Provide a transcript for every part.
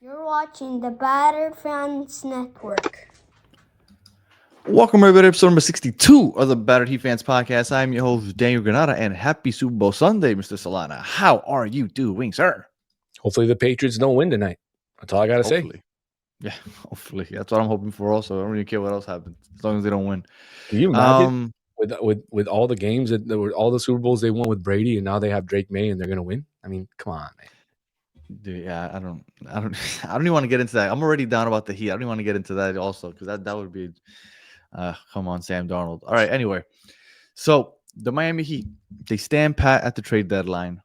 You're watching the Battered Fans Network. Welcome, everybody, to episode number 62 of the Battered Heat Fans podcast. I'm your host, Daniel Granada, and happy Super Bowl Sunday, Mr. Solana. How are you doing, sir? Hopefully the Patriots don't win tonight. That's all I got to say. Yeah, hopefully. That's what I'm hoping for also. I don't really care what else happens as long as they don't win. Can you imagine with all the games that were all the Super Bowls they won with Brady, and now they have Drake May and they're going to win? I mean, come on, man. Dude, yeah, I don't even want to get into that. I'm already down about the Heat. I don't even want to get into that also because that would be come on, Sam Darnold. All right, anyway. So the Miami Heat, they stand pat at the trade deadline.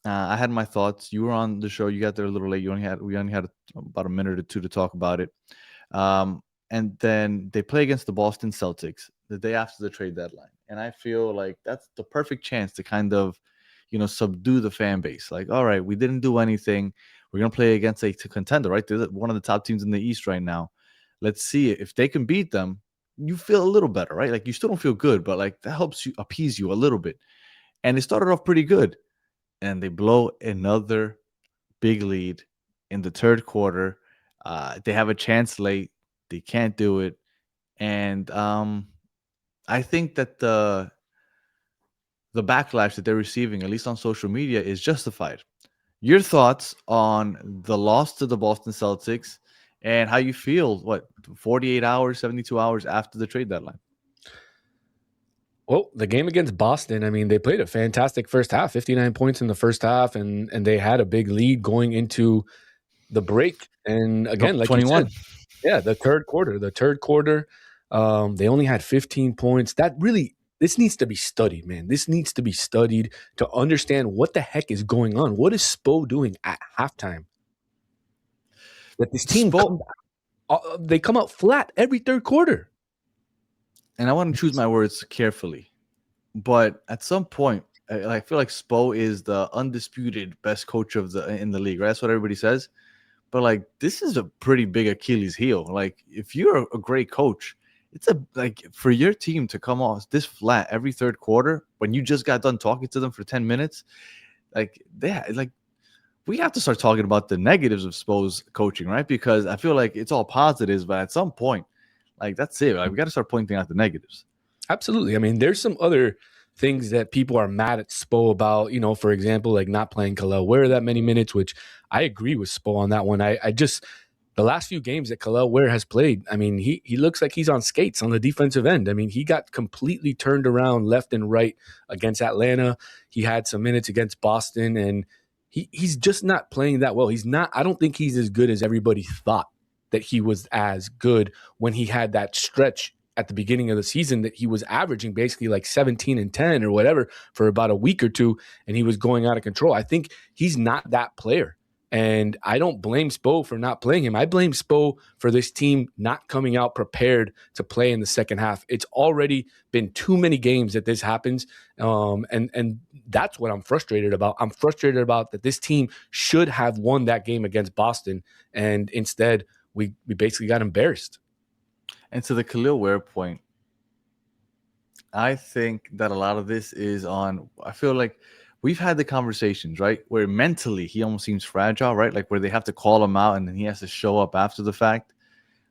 I had my thoughts. You were on the show. You got there a little late. We only had about a minute or two to talk about it. And then they play against the Boston Celtics the day after the trade deadline. And I feel like that's the perfect chance to kind of, subdue the fan base. Like, all right, we didn't do anything. We're going to play against a contender, right? They're one of the top teams in the East right now. Let's see if they can beat them. You feel a little better, right? Like, you still don't feel good, but like that helps you appease you a little bit. And it started off pretty good. And they blow another big lead in the third quarter. They have a chance late. They can't do it. And I think that the backlash that they're receiving, at least on social media, is justified. Your thoughts on the loss to the Boston Celtics and how you feel, 48 hours, 72 hours after the trade deadline? Well, the game against Boston, I mean, they played a fantastic first half, 59 points in the first half, and they had a big lead going into the break. And again, like 21. You said, the third quarter, they only had 15 points. This needs to be studied, man. This needs to be studied to understand what the heck is going on. What is Spo doing at halftime? That this team they come out flat every third quarter. And I want to choose my words carefully. But at some point, I feel like Spo is the undisputed best coach in the league, right? That's what everybody says. But like, this is a pretty big Achilles heel. Like, if you're a great coach, it's for your team to come off this flat every third quarter when you just got done talking to them for 10 minutes, we have to start talking about the negatives of Spo's coaching, right? Because I feel like it's all positives, but at some point, like, that's it. Like, we got to start pointing out the negatives. Absolutely. I mean, there's some other things that people are mad at Spo about, for example, like not playing Khalil Ware that many minutes, which I agree with Spo on that one. I just the last few games that Khalil Ware has played, I mean, he looks like he's on skates on the defensive end. I mean, he got completely turned around left and right against Atlanta. He had some minutes against Boston, and he's just not playing that well. I don't think he's as good as everybody thought that he was as good when he had that stretch at the beginning of the season that he was averaging basically like 17 and 10 or whatever for about a week or two, and he was going out of control. I think he's not that player. And I don't blame Spo for not playing him. I blame Spo for this team not coming out prepared to play in the second half. It's already been too many games that this happens, and that's what I'm frustrated about. I'm frustrated about that this team should have won that game against Boston, and instead we basically got embarrassed. And to the Khalil Ware point, I think that a lot of this is on – I feel like – we've had the conversations, right, where mentally he almost seems fragile, right? Like where they have to call him out and then he has to show up after the fact.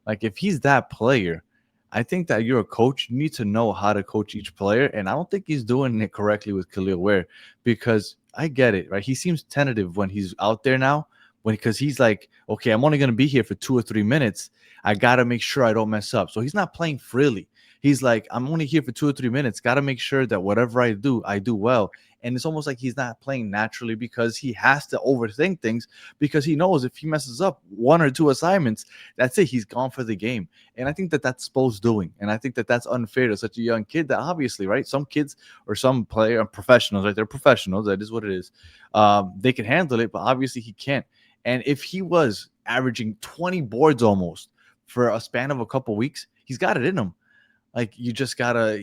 Like if he's that player, I think that you're a coach. You need to know how to coach each player. And I don't think he's doing it correctly with Khalil Ware because I get it, right? He seems tentative when he's out there now because he's like, okay, I'm only going to be here for 2 or 3 minutes. I got to make sure I don't mess up. So he's not playing freely. He's like, I'm only here for 2 or 3 minutes. Got to make sure that whatever I do well. And it's almost like he's not playing naturally because he has to overthink things because he knows if he messes up 1 or 2 assignments, that's it. He's gone for the game. And I think that that's Spo's doing. And I think that that's unfair to such a young kid that obviously, right, some kids or some player are professionals, right? They're professionals. That is what it is. They can handle it, but obviously he can't. And if he was averaging 20 boards almost for a span of a couple weeks, he's got it in him. Like, you just got to,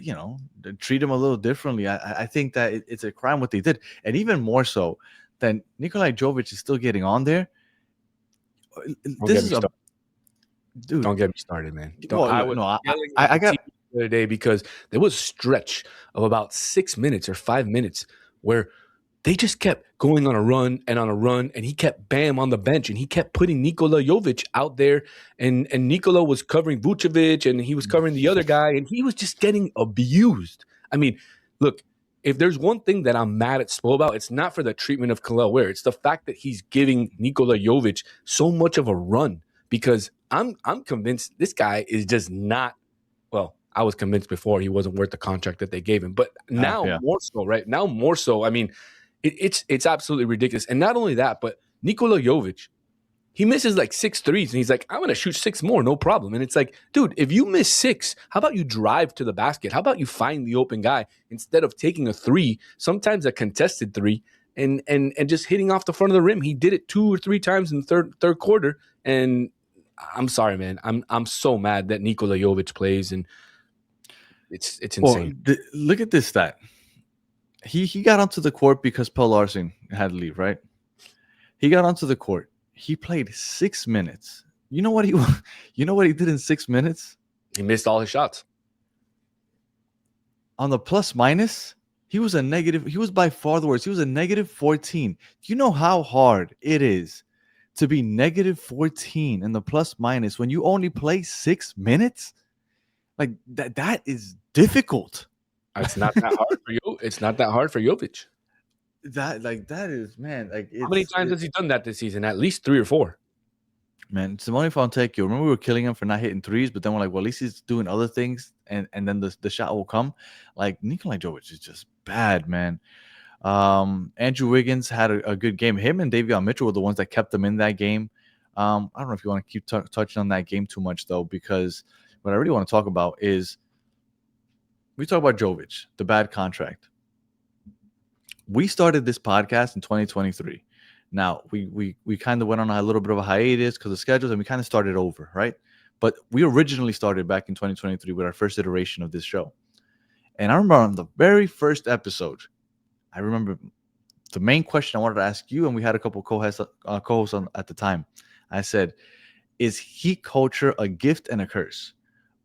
treat him a little differently. I think that it's a crime what they did. And even more so than Nikola Jovic is still getting on there. Don't get me started, man. I got the other day because there was a stretch of about 6 minutes or 5 minutes where they just kept going on a run, and he kept Bam on the bench, and he kept putting Nikola Jovic out there, and Nikola was covering Vucevic, and he was covering the other guy, and he was just getting abused. I mean, look, if there's one thing that I'm mad at Spo about, it's not for the treatment of Kel'el Ware. It's the fact that he's giving Nikola Jovic so much of a run, because I'm convinced this guy is just not, well, I was convinced before he wasn't worth the contract that they gave him, but now more so, right? Now more so. I mean, it's absolutely ridiculous. And not only that, but Nikola Jovic, he misses like 6 threes, and he's like, I'm going to shoot 6 more, no problem. And it's like, dude, if you miss 6, how about you drive to the basket? How about you find the open guy instead of taking a 3, sometimes a contested 3, and just hitting off the front of the rim? He did it 2 or 3 times in the third quarter, and I'm sorry, man. I'm so mad that Nikola Jovic plays, and it's insane. Well, look at this stat. He got onto the court because Paul Larson had to leave, right? He got onto the court. He played 6 minutes. You know what he did in 6 minutes? He missed all his shots. On the plus minus, he was by far the worst. He was a negative 14. Do you know how hard it is to be negative 14 in the plus minus when you only play 6 minutes? Like that is difficult. It's not that hard for you. It's not that hard for Jovic. That is, man. Like, how many times has he done that this season? At least 3 or 4. Man, Simone Fontecchio, remember we were killing him for not hitting threes, but then we're like, well, at least he's doing other things, and then the shot will come. Like, Nikola Jovic is just bad, man. Andrew Wiggins had a good game. Him and Davion Mitchell were the ones that kept him in that game. I don't know if you want to keep touching on that game too much, though, because what I really want to talk about is we talk about Jovic, the bad contract. We started this podcast in 2023. Now, we kind of went on a little bit of a hiatus because of schedules, and we kind of started over, right? But we originally started back in 2023 with our first iteration of this show. And I remember on the very first episode, I remember the main question I wanted to ask you, and we had a couple co-hosts on at the time. I said, is heat culture a gift and a curse?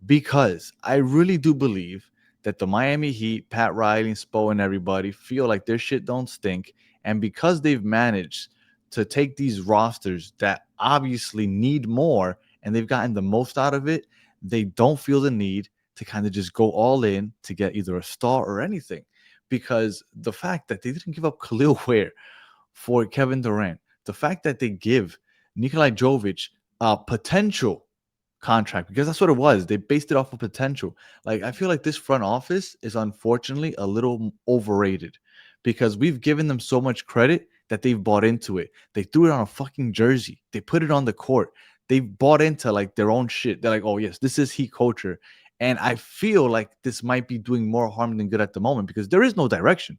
Because I really do believe that the Miami Heat, Pat Riley, Spo, and everybody feel like their shit don't stink. And because they've managed to take these rosters that obviously need more and they've gotten the most out of it, they don't feel the need to kind of just go all in to get either a star or anything. Because the fact that they didn't give up Kel'el Ware for Kevin Durant, the fact that they give Nikola Jovic a potential contract, because that's what it was. They based it off of potential. Like, I feel like this front office is unfortunately a little overrated because we've given them so much credit that they've bought into it. They threw it on a fucking jersey. They put it on the court. They've bought into like their own shit. They're like, oh yes, this is heat culture. And I feel like this might be doing more harm than good at the moment because there is no direction.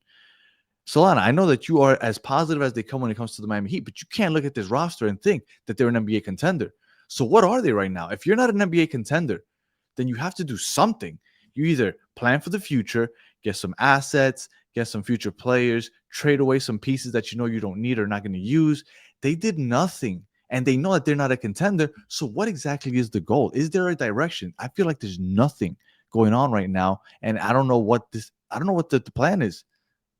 Solana, I know that you are as positive as they come when it comes to the Miami Heat, but you can't look at this roster and think that they're an NBA contender. So what are they right now? If you're not an NBA contender, then you have to do something. You either plan for the future, get some assets, get some future players, trade away some pieces that you know you don't need or not going to use. They did nothing, and they know that they're not a contender. So what exactly is the goal? Is there a direction? I feel like there's nothing going on right now, and I don't know what the plan is.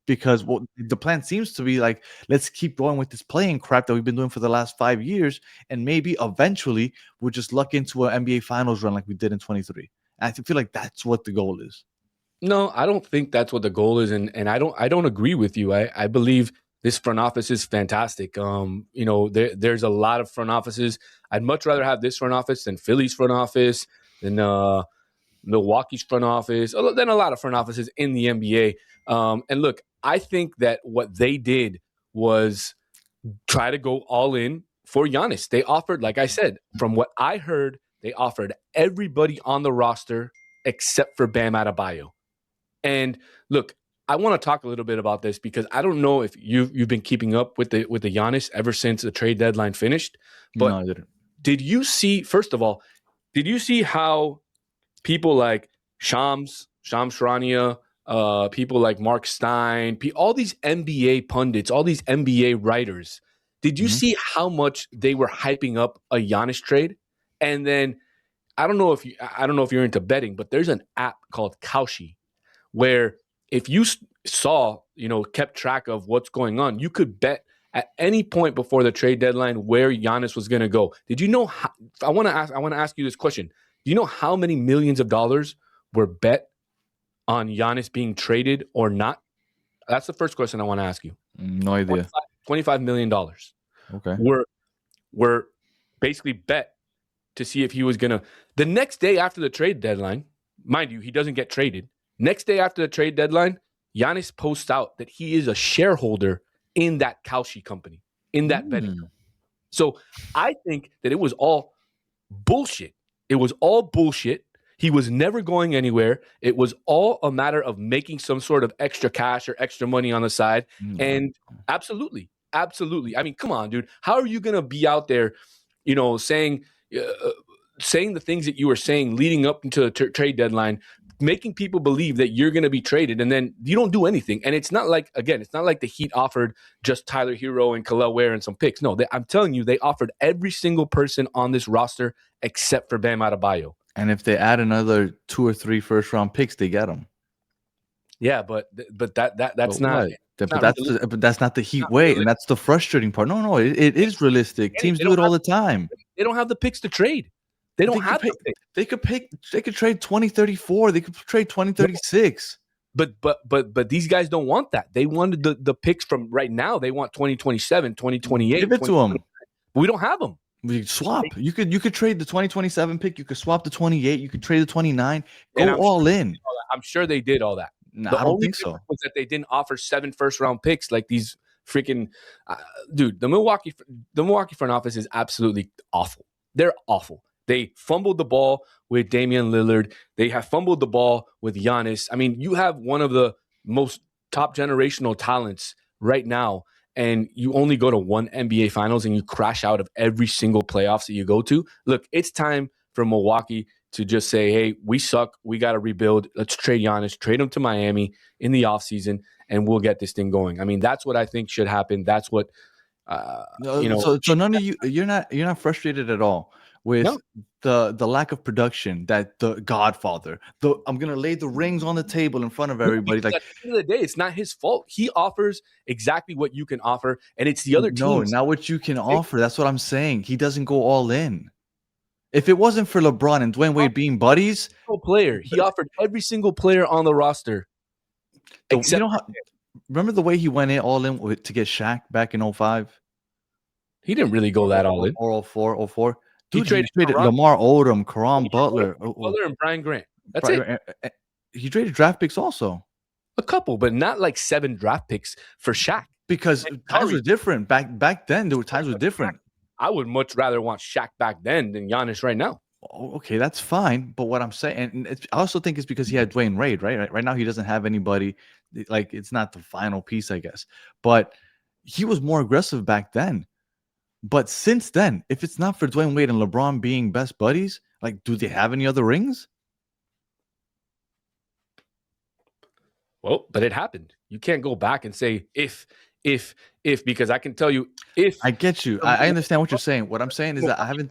Because the plan seems to be like, let's keep going with this playing crap that we've been doing for the last 5 years, and maybe eventually we'll just luck into an NBA Finals run like we did in 23. And I feel like that's what the goal is. No, I don't think that's what the goal is, and I don't agree with you. I believe this front office is fantastic. There's a lot of front offices. I'd much rather have this front office than Philly's front office, than Milwaukee's front office, than a lot of front offices in the NBA. And look, I think that what they did was try to go all in for Giannis. They offered, like I said, from what I heard, they offered everybody on the roster except for Bam Adebayo. And look, I want to talk a little bit about this because I don't know if you've been keeping up with the Giannis ever since the trade deadline finished. But no, I didn't. Did you see, first of all, how people like Shams Charania, people like Mark Stein, all these NBA pundits, all these NBA writers, did you see how much they were hyping up a Giannis trade? And then I don't know if you're into betting, but there's an app called Kalshi where if you saw, kept track of what's going on, you could bet at any point before the trade deadline where Giannis was going to go. Did you know how, I want to ask you this question. Do you know how many millions of dollars were bet on Giannis being traded or not? That's the first question I want to ask you. No idea. $25 million. Okay. Were basically bet to see if he was going to. The next day after the trade deadline, mind you, he doesn't get traded. Next day after the trade deadline, Giannis posts out that he is a shareholder in that Kalshi company, in that betting company. So I think that it was all bullshit. It was all bullshit. He was never going anywhere. It was all a matter of making some sort of extra cash or extra money on the side. And absolutely. I mean, come on, dude. How are you going to be out there, saying the things that you were saying leading up into the trade deadline, making people believe that you're going to be traded, and then you don't do anything? And it's not like the Heat offered just Tyler Hero and Kel'el Ware and some picks. No, I'm telling you, they offered every single person on this roster except for Bam Adebayo. And if they add another 2 or 3 first-round picks, they get them. Yeah, but that's not. But that's not the Heat way, and that's the frustrating part. No, it is realistic. Teams do it all the time. They don't have the picks to trade. They don't have the picks. They could trade 2034. They could trade 2036. But these guys don't want that. They wanted the picks from right now. They want 2027, 2028. Give it to them. We don't have them. We swap. You could trade the 2027 pick. You could swap the 28. You could trade the 29. Go all in. I'm sure they did all that. No, I don't think so. Was that they didn't offer 7 first-round picks like these freaking dude. The Milwaukee front office is absolutely awful. They're awful. They fumbled the ball with Damian Lillard. They have fumbled the ball with Giannis. I mean, you have one of the most top generational talents right now, and you only go to one NBA Finals and you crash out of every single playoffs that you go to. Look, it's time for Milwaukee to just say, hey, we suck. We got to rebuild. Let's trade Giannis, trade him to Miami in the offseason, and we'll get this thing going. I mean, that's what I think should happen. That's what, So none of you're not frustrated at all with the lack of production that the Godfather, I'm going to lay the rings on the table in front of everybody. Like, at the end of the day, it's not his fault. He offers exactly what you can offer, and it's the other teams. No, not what you can offer. That's what I'm saying. He doesn't go all in. If it wasn't for LeBron and Dwayne Wade being buddies, he offered every single player on the roster. Remember the way he went all in to get Shaq back in 05? He didn't really go that all in. Or 04. Dude, he traded Lamar Odom, Caron Butler, and Brian Grant. That's it. He traded draft picks also. A couple, but not like 7 draft picks for Shaq. Because times were different. Back then, times were different. I would much rather want Shaq back then than Giannis right now. Okay, that's fine. But what I'm saying, and I also think it's because he had Dwayne Wade, right? Right now, he doesn't have anybody. Like, it's not the final piece, I guess. But he was more aggressive back then. But since then, if it's not for Dwayne Wade and LeBron being best buddies, like, do they have any other rings? Well, but it happened. You can't go back and say if, because I can tell you if. I get you. I understand what you're saying. What I'm saying is that I haven't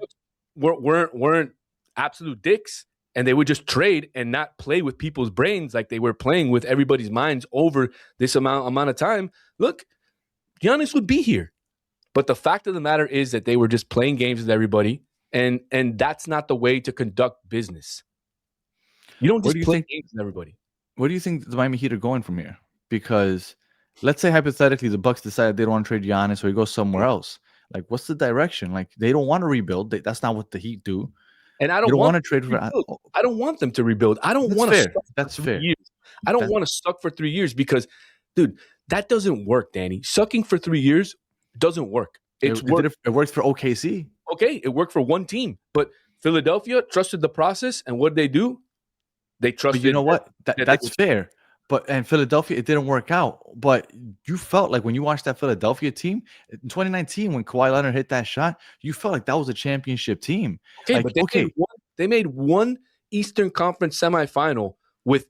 weren't absolute dicks, and they would just trade and not play with people's brains like they were playing with everybody's minds over this amount of time. Look, Giannis would be here. But the fact of the matter is that they were just playing games with everybody, and that's not the way to conduct business. You don't just play games with everybody. Where do you think the Miami Heat are going from here? Because let's say hypothetically the Bucks decide they don't want to trade Giannis or he goes somewhere else. Like, what's the direction? Like, they don't want to rebuild. That's not what the Heat do. And I don't want to trade for. I don't want them to rebuild. I don't want to. That's fair. I don't want to suck for 3 years because, dude, that doesn't work, Danny. Sucking for 3 years doesn't work. It worked for OKC. Okay, it worked for one team, but Philadelphia trusted the process, and what did they do? They trusted. But you know what? That's fair. And Philadelphia, it didn't work out. But you felt like when you watched that Philadelphia team in 2019, when Kawhi Leonard hit that shot, you felt like that was a championship team. Okay, but they made one Eastern Conference semifinal with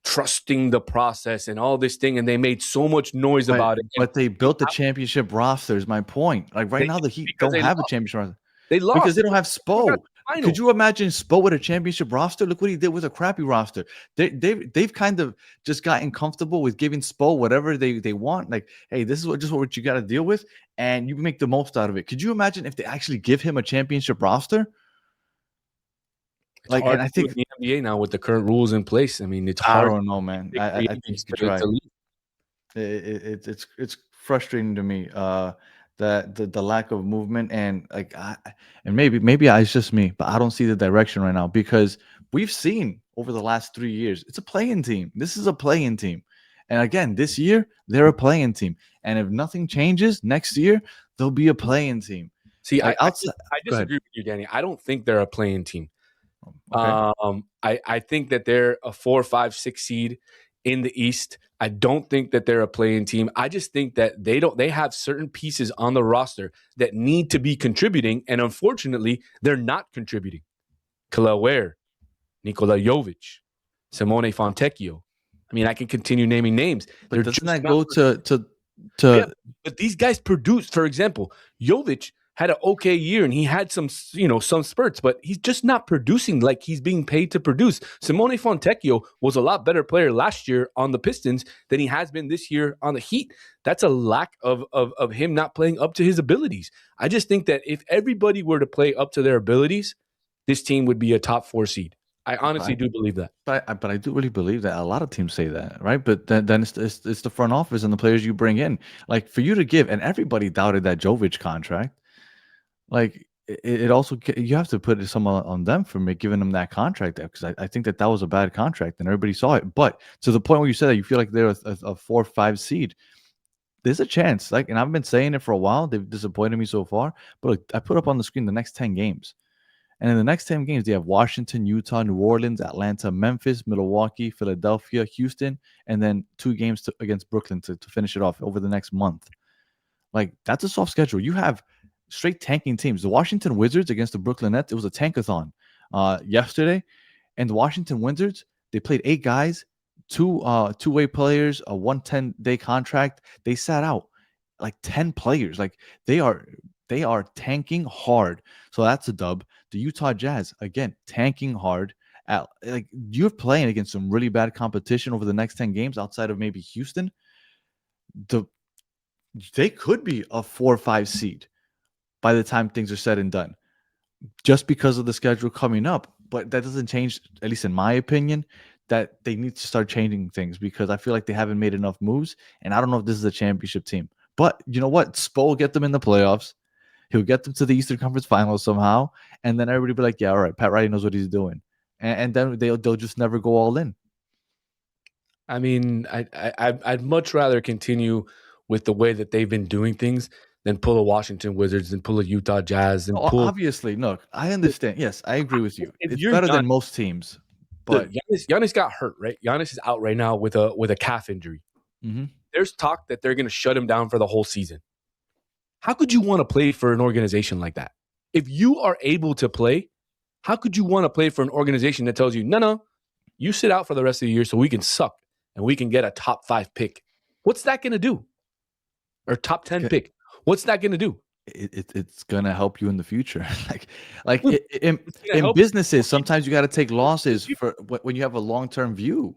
trusting the process and all this thing, and they made so much noise about it. But they built the championship roster, is my point. Like right now, the Heat don't have a championship roster. They lost because they don't have Spo. Could you imagine Spo with a championship roster? Look what he did with a crappy roster. They've kind of just gotten comfortable with giving Spo whatever they want. Like, hey, this is what you got to deal with, and you make the most out of it. Could you imagine if they actually give him a championship roster? It's hard to do in the NBA now with the current rules in place. I mean, it's hard. I don't know, man. I think you could try. It's frustrating to me that the lack of movement and maybe it's just me, but I don't see the direction right now because we've seen over the last 3 years it's a play-in team. This is a play-in team, and again this year they're a play-in team, and if nothing changes next year they'll be a play-in team. See, I disagree with you, Danny. I don't think they're a play-in team. Okay. I think that they're a 4, 5, 6 seed in the East. I don't think that they're a play-in team. I just think that they have certain pieces on the roster that need to be contributing, and unfortunately, they're not contributing. Kel'el Ware, Nikola Jovic, Simone Fontecchio. I mean, I can continue naming names. But doesn't that go to yeah, but these guys produce. For example, Jovic had an okay year and he had some spurts, but he's just not producing like he's being paid to produce. Simone Fontecchio was a lot better player last year on the Pistons than he has been this year on the Heat. That's a lack of him not playing up to his abilities. I just think that if everybody were to play up to their abilities, this team would be a top 4 seed. I honestly do believe that. But I do really believe that. A lot of teams say that, right? But then it's the front office and the players you bring in. Like for you to give, and everybody doubted that Jovic contract. Like it also, you have to put some on them for giving them that contract because I think that was a bad contract and everybody saw it. But to the point where you said that you feel like they're a 4 or 5 seed, there's a chance. Like, and I've been saying it for a while. They've disappointed me so far. But look, I put up on the screen the next 10 games. And in the next 10 games, they have Washington, Utah, New Orleans, Atlanta, Memphis, Milwaukee, Philadelphia, Houston, and then 2 games against Brooklyn to finish it off over the next month. Like, that's a soft schedule. You have straight tanking teams. The Washington Wizards against the Brooklyn Nets, it was a tankathon yesterday. And the Washington Wizards, they played 8 guys, 2 two-way players, a 110-day contract. They sat out like 10 players. Like they are tanking hard. So that's a dub. The Utah Jazz, again, tanking hard. Like you're playing against some really bad competition over the next 10 games outside of maybe Houston. They could be a 4 or 5 seed by the time things are said and done, just because of the schedule coming up. But that doesn't change, at least in my opinion, that they need to start changing things because I feel like they haven't made enough moves. And I don't know if this is a championship team. But you know what? Spo will get them in the playoffs. He'll get them to the Eastern Conference Finals somehow. And then everybody will be like, yeah, all right, Pat Riley knows what he's doing. And then they'll just never go all in. I mean, I'd much rather continue with the way that they've been doing things than pull a Washington Wizards and pull a Utah Jazz and pull. Obviously, look, I understand. Yes, I agree with you. It's better than most teams. But Giannis got hurt, right? Giannis is out right now with a calf injury. Mm-hmm. There's talk that they're going to shut him down for the whole season. How could you want to play for an organization like that? If you are able to play, how could you want to play for an organization that tells you, no, you sit out for the rest of the year so we can suck and we can get a top 5 pick? What's that going to do? Or top 10 pick? What's that going to do? It's going to help you in the future. in businesses, sometimes you got to take losses for when you have a long-term view.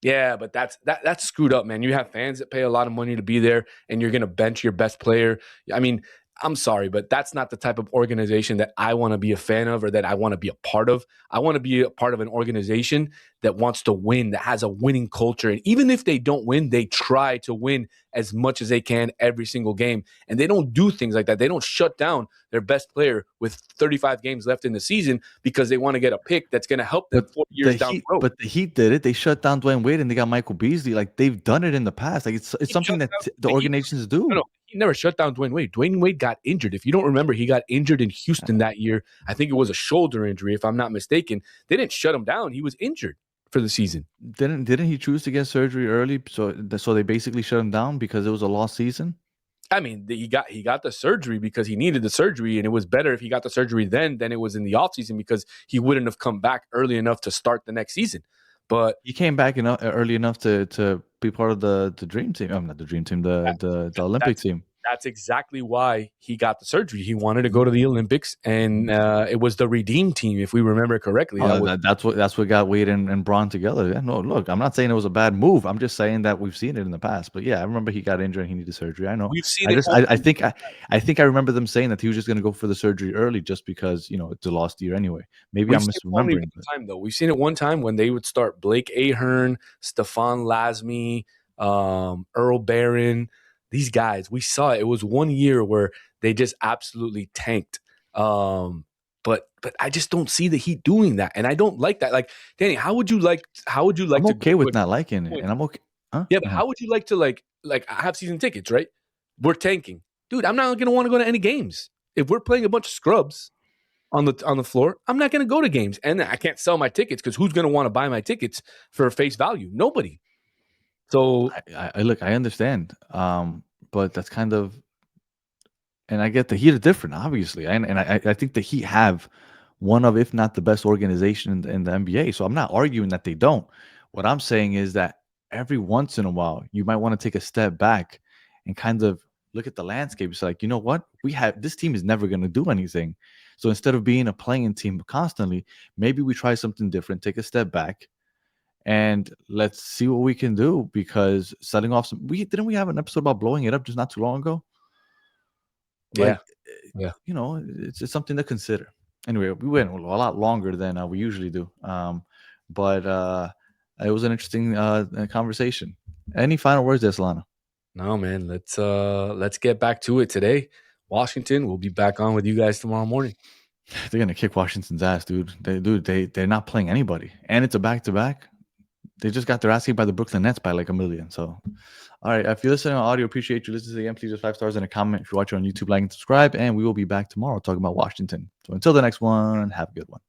Yeah, but that's screwed up, man. You have fans that pay a lot of money to be there, and you're going to bench your best player. I mean, I'm sorry, but that's not the type of organization that I want to be a fan of or that I want to be a part of. I want to be a part of an organization that wants to win, that has a winning culture. And even if they don't win, they try to win as much as they can every single game. And they don't do things like that. They don't shut down their best player with 35 games left in the season because they want to get a pick that's going to help them 4 years down the road. But the Heat did it. They shut down Dwayne Wade and they got Michael Beasley. Like, they've done it in the past. Like, it's something that the organizations do. No, he never shut down Dwayne Wade. Dwayne Wade got injured. If you don't remember, he got injured in Houston that year. I think it was a shoulder injury, if I'm not mistaken. They didn't shut him down. He was injured for the season. Didn't he choose to get surgery early? So they basically shut him down because it was a lost season? I mean, he got the surgery because he needed the surgery, and it was better if he got the surgery then than it was in the offseason because he wouldn't have come back early enough to start the next season. But he came back early enough to be part of the dream team. Not the dream team, the Olympic team. that's exactly why he got the surgery. He wanted to go to the Olympics, and it was the Redeem team, if we remember correctly. That's what got Wade and Braun together. Yeah, no, look, I'm not saying it was a bad move. I'm just saying that we've seen it in the past. But yeah, I remember he got injured and he needed surgery. I know. We've seen I think I remember them saying that he was just going to go for the surgery early, just because it's a lost year anyway. Maybe I'm misremembering. Time though, we've seen it one time when they would start Blake Ahern, Stefan Lasme, Earl Barron. These guys, we saw it. It was 1 year where they just absolutely tanked. But I just don't see the Heat doing that, and I don't like that. Like, Danny, how would you like? I'm okay with not liking it, and I'm okay. Huh? Yeah, but how would you like to like have season tickets? Right, we're tanking, dude. I'm not gonna want to go to any games if we're playing a bunch of scrubs on the floor. I'm not gonna go to games, and I can't sell my tickets because who's gonna want to buy my tickets for face value? Nobody. So I look, I understand, but that's kind of, and I get the Heat are different, obviously, and I think the Heat have one of, if not the best organization in the NBA. So I'm not arguing that they don't. What I'm saying is that every once in a while, you might want to take a step back and kind of look at the landscape. It's like, you know what? This team is never going to do anything. So instead of being a playing team constantly, maybe we try something different, take a step back, and let's see what we can do. Because setting off we have an episode about blowing it up just not too long ago. Like, yeah. It's something to consider. Anyway, we went a lot longer than we usually do. But it was an interesting conversation. Any final words there, Solana? No, man. Let's get back to it today. Washington, we'll be back on with you guys tomorrow morning. They're gonna kick Washington's ass, dude. They're not playing anybody, and it's a back-to-back. They just got their ass kicked by the Brooklyn Nets by like 1 million. So, all right. If you're listening on audio, appreciate you listening again. Please just 5 stars and a comment. If you're watching on YouTube, like and subscribe. And we will be back tomorrow talking about Washington. So until the next one, have a good one.